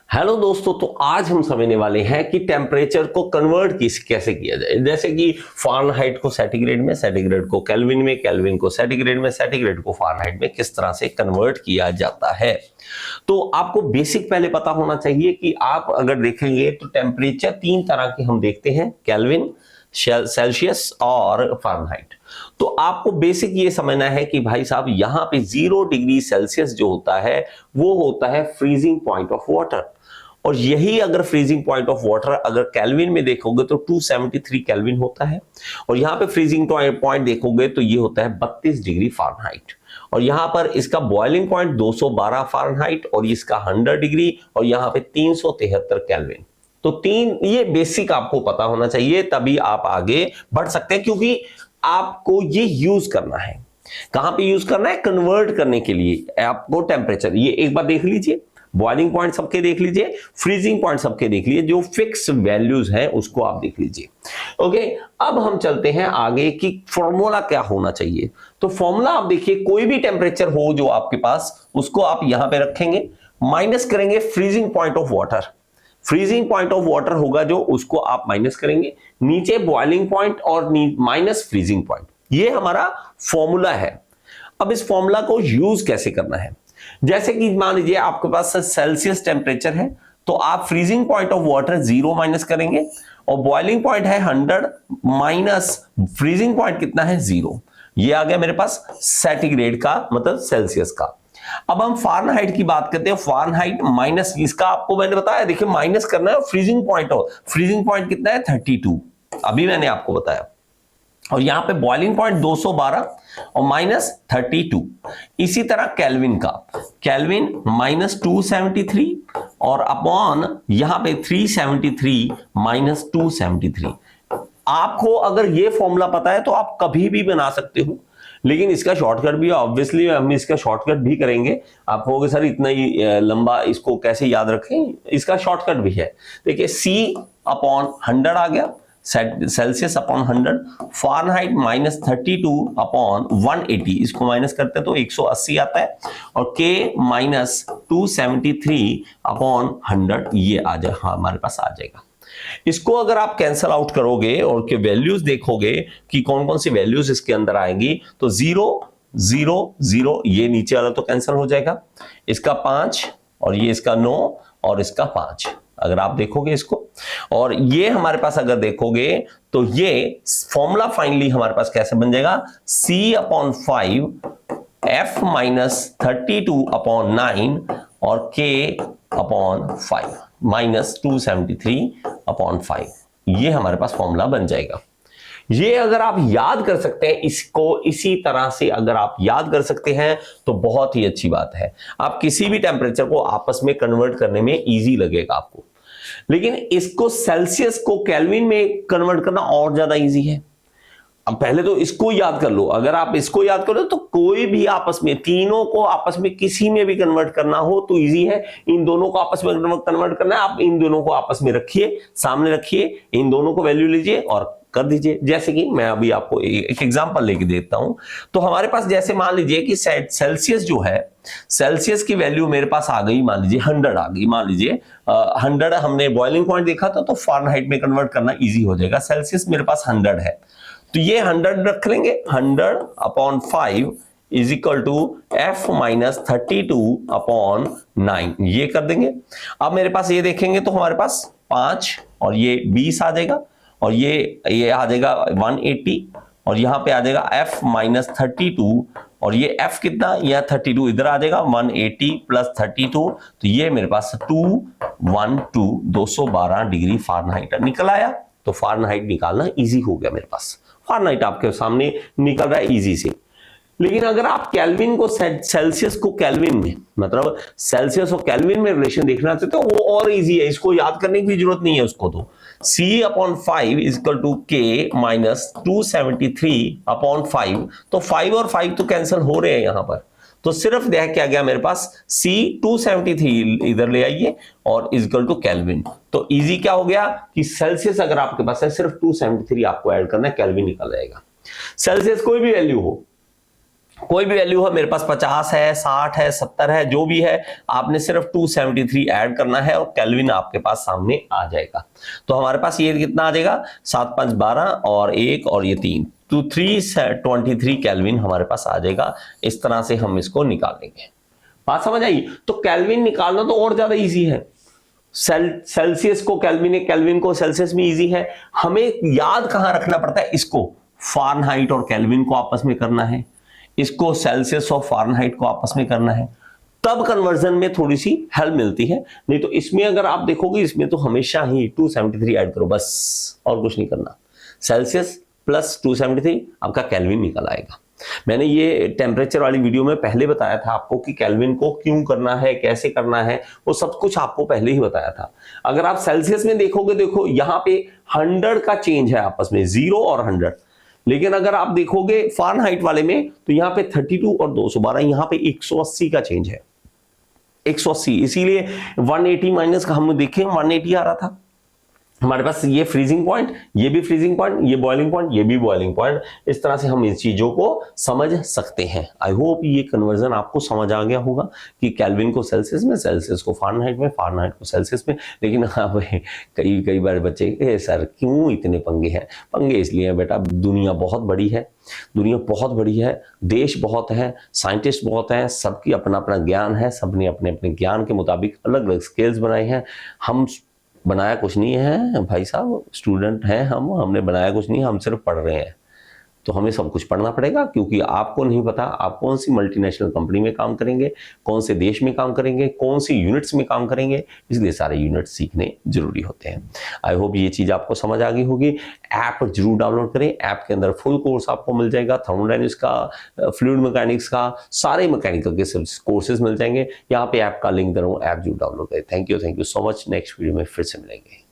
Hello दोस्तों, तो आज हम समझने वाले हैं कि टेम्परेचर को कन्वर्ट कैसे किया जाए। जैसे कि फ़ारेनहाइट को सेंटीग्रेड में, सेंटीग्रेड को केल्विन में, केल्विन को सेंटीग्रेड में, सेंटीग्रेड को फ़ारेनहाइट में किस तरह से कन्वर्ट किया जाता है। तो आपको बेसिक पहले पता होना चाहिए कि आप अगर देखेंगे तो टेम्परेचर तीन तरह के हम देखते हैं, केल्विन, सेल्सियस और फ़ारेनहाइट। तो आपको बेसिक ये समझना है कि भाई साहब यहां पे 0 डिग्री सेल्सियस जो होता है वो होता है फ्रीजिंग पॉइंट ऑफ वाटर। और यही अगर फ्रीजिंग पॉइंट ऑफ वाटर अगर केल्विन में देखोगे तो 273 केल्विन होता है। और यहां पे फ्रीजिंग पॉइंट देखोगे तो ये होता है 32 डिग्री फ़ारेनहाइट। और यहां पर इसका बॉइलिंग पॉइंट 212 फ़ारेनहाइट और इसका 100 डिग्री और यहां पे 373 केल्विन। तो तीन ये बेसिक आपको पता होना चाहिए, तभी आप आगे बढ़ सकते हैं, क्योंकि आपको ये यूज करना है। कहां पे यूज करना है? कन्वर्ट करने के लिए आपको टेम्परेचर, ये एक बार देख लीजिए, बॉइलिंग पॉइंट सबके देख लीजिए, फ्रीजिंग पॉइंट सबके देख लीजिए, जो फिक्स वैल्यूज हैं उसको आप देख लीजिए। ओके, अब हम चलते हैं आगे कि फॉर्मूला क्या होना चाहिए। तो फॉर्मूला आप देखिए, कोई भी टेम्परेचर हो जो आपके पास, उसको आप यहां पे रखेंगे, माइनस करेंगे freezing point of water. Freezing point of water होगा जो, उसको आप माइनस करेंगे, नीचे बॉइलिंग पॉइंट और माइनस फ्रीजिंग पॉइंट। ये हमारा फॉर्मूला है। अब इस फॉर्मूला को यूज कैसे करना है? जैसे कि मान लीजिए आपके पास सेल्सियस टेम्परेचर है, तो आप freezing point of water 0 minus करेंगे और बॉइलिंग पॉइंट है 100 माइनस फ्रीजिंग पॉइंट कितना है? 0। ये आ गया मेरे पास सेंटीग्रेड का, मतलब सेल्सियस का। अब हम फ़ारेनहाइट की बात करते हैं। फ़ारेनहाइट माइनस, इसका आपको मैंने बताया, देखिए माइनस करना है फ्रीजिंग पॉइंट, और फ्रीजिंग पॉइंट कितना है? 32, अभी मैंने आपको बताया। और यहां पे बॉइलिंग पॉइंट 212 और माइनस 32। इसी तरह केल्विन का, केल्विन माइनस 273 और अपॉन यहां पे 373 माइनस 273। आपको अगर ये फॉर्मूला पता है तो आप कभी भी बना सकते हो, लेकिन इसका शॉर्टकट भी, ऑब्वियसली हम इसका शॉर्टकट भी करेंगे। आप कहोगे सर इतना ही लंबा इसको कैसे याद रखें? इसका शॉर्टकट भी है। देखिए C अपॉन 100 आ गया, Celsius upon 100, Fahrenheit minus 32 upon 180, इसको माइनस करते हैं तो 180 आता है, और K माइनस 273 अपॉन 100, ये आ जाए, हाँ हमारे पास आ जाएगा। इसको अगर आप कैंसल आउट करोगे और के वैल्यूज देखोगे कि कौन कौन सी वैल्यूज इसके अंदर आएंगी, तो 0 0 0, ये नीचे वाला तो कैंसल हो जाएगा, इसका 5 और ये इसका 9 और इसका 5, अगर आप देखोगे इसको। और ये हमारे पास अगर देखोगे तो ये फॉर्मूला फाइनली हमारे पास कैसे बन जाएगा? C upon 5 F minus 32 upon 9 और K अपॉन 5 माइनस 273 अपॉन 5, ये हमारे पास फॉर्मूला बन जाएगा। ये अगर आप याद कर सकते हैं, इसको इसी तरह से अगर आप याद कर सकते हैं तो बहुत ही अच्छी बात है। आप किसी भी टेम्परेचर को आपस में कन्वर्ट करने में इजी लगेगा आपको, लेकिन इसको सेल्सियस को केल्विन में कन्वर्ट करना और ज्यादा इजी है। अब पहले तो इसको याद कर लो, अगर आप इसको याद करो तो कोई भी आपस में, तीनों को आपस में किसी में भी कन्वर्ट करना हो तो इजी है। इन दोनों को आपस में कन्वर्ट करना है, आप इन दोनों को आपस में रखिए, सामने रखिए, इन दोनों को वैल्यू लीजिए और कर दीजिए। जैसे कि मैं अभी आपको एक एग्जांपल लेके देता हूं। तो हमारे पास जैसे मान लीजिए कि सेल्सियस जो है, सेल्सियस की वैल्यू मेरे पास आ गई, मान लीजिए 100 आ गई, मान लीजिए 100 हमने बॉइलिंग पॉइंट देखा था, तो फ़ारेनहाइट में कन्वर्ट करना इजी हो जाएगा। सेल्सियस मेरे पास 100 है, तो ये 100 रख लेंगे, 100 upon 5 is equal to F minus 32 upon 9, ये कर देंगे। अब मेरे पास ये देखेंगे तो हमारे पास 5 और ये 20 आ जाएगा, और ये आ जाएगा 180, और यहां पे आ जाएगा F माइनस 32, और ये F कितना, यह 32 इधर आ जाएगा, 180 प्लस 32, तो ये मेरे पास 212 डिग्री फ़ारेनहाइट निकल आया। तो फ़ारेनहाइट निकालना इजी हो गया मेरे पास, फ़ारेनहाइट आपके सामने निकल रहा है इजी से। लेकिन अगर आप केल्विन को सेल्सियस को केल्विन में, मतलब सेल्सियस और केल्विन में रिलेशन देखना चाहते हो, वो और इजी है, इसको याद करने की जरूरत नहीं है उसको। तो C upon 5 is equal to K minus 273 upon 5, तो 5 और 5 तो कैंसिल हो रहे हैं यहां पर, तो सिर्फ देख क्या गया मेरे पास, C 273 इधर ले आइए और इज इक्वल टू केल्विन। तो इजी क्या हो गया कि सेल्सियस अगर आपके पास है, सिर्फ 273 आपको ऐड करना है, केल्विन निकल जाएगा। सेल्सियस कोई भी वैल्यू हो, कोई भी वैल्यू है, मेरे पास 50 है, 60 है, 70 है, जो भी है, आपने सिर्फ 273 ऐड करना है और केल्विन आपके पास सामने आ जाएगा। तो हमारे पास ये कितना आ जाएगा, 7 5 12 और 1 और ये 3, तो 323 केल्विन हमारे पास आ जाएगा। इस तरह से हम इसको निकालेंगे। बात समझ आई? तो केल्विन निकालना तो और ज्यादा इजी है। सेल्सियस को केल्विन, केल्विन को सेल्सियस में इजी है। हमें याद कहां रखना पड़ता है, इसको फारेनहाइट और केल्विन को आपस में करना है, इसको सेल्सियस और फारेनहाइट को आपस में करना है, तब कन्वर्जन में थोड़ी सी हेल्प मिलती है। नहीं तो इसमें अगर आप देखोगे, इसमें तो हमेशा ही 273 ऐड करो बस, और कुछ नहीं करना। सेल्सियस प्लस 273 आपका केल्विन निकल आएगा। मैंने ये टेम्परेचर वाली वीडियो में पहले बताया था आपको कि केल्विन को क्यों करना है, कैसे करना है, वो सब कुछ आपको पहले ही बताया था। अगर आप सेल्सियस में देखोगे, देखो यहां पे 100 का चेंज है आपस में, 0 और 100। लेकिन अगर आप देखोगे फारेनहाइट वाले में, तो यहां पे 32 और 212, यहां पे 180 का चेंज है, 180। इसीलिए 180 माइनस का हम देखें 180 आ रहा था हमारे पास। ये फ्रीजिंग पॉइंट, ये भी फ्रीजिंग पॉइंट, ये बॉइलिंग पॉइंट, ये भी बॉइलिंग पॉइंट। इस तरह से हम इन चीजों को समझ सकते हैं। आई होप ये कन्वर्जन आपको समझ आ गया होगा कि केल्विन को सेल्सियस में, सेल्सियस को फारेनहाइट में, फारेनहाइट को सेल्सियस में। लेकिन अब कई बार बच्चे सर क्यों इतने पंगे हैं? पंगे इसलिए हैं बेटा, दुनिया बहुत बड़ी है, दुनिया बहुत बड़ी है, देश बहुत है, साइंटिस्ट बहुत हैं, सबकी अपना अपना ज्ञान है, सबने अपने अपने ज्ञान के मुताबिक अलग अलग स्केल्स बनाए हैं। हम बनाया कुछ नहीं है भाई साहब, स्टूडेंट हैं हमने बनाया कुछ नहीं, हम सिर्फ पढ़ रहे हैं। तो हमें सब कुछ पढ़ना पड़ेगा, क्योंकि आपको नहीं पता आप कौन सी मल्टीनेशनल कंपनी में काम करेंगे, कौन से देश में काम करेंगे, कौन सी यूनिट्स में काम करेंगे, इसलिए सारे यूनिट्स सीखने जरूरी होते हैं। आई होप ये चीज आपको समझ आ गई होगी। ऐप जरूर डाउनलोड करें, ऐप के अंदर फुल कोर्स आपको मिल जाएगा, थर्मोडायनेमिक्स का, फ्लूइड मैकेनिक्स का, सारे मैकेनिकल के कोर्सेज मिल जाएंगे। यहाँ पे ऐप का लिंक दे रहा हूँ, ऐप जरूर डाउनलोड करें। Thank you so much. Next video में फिर से मिलेंगे।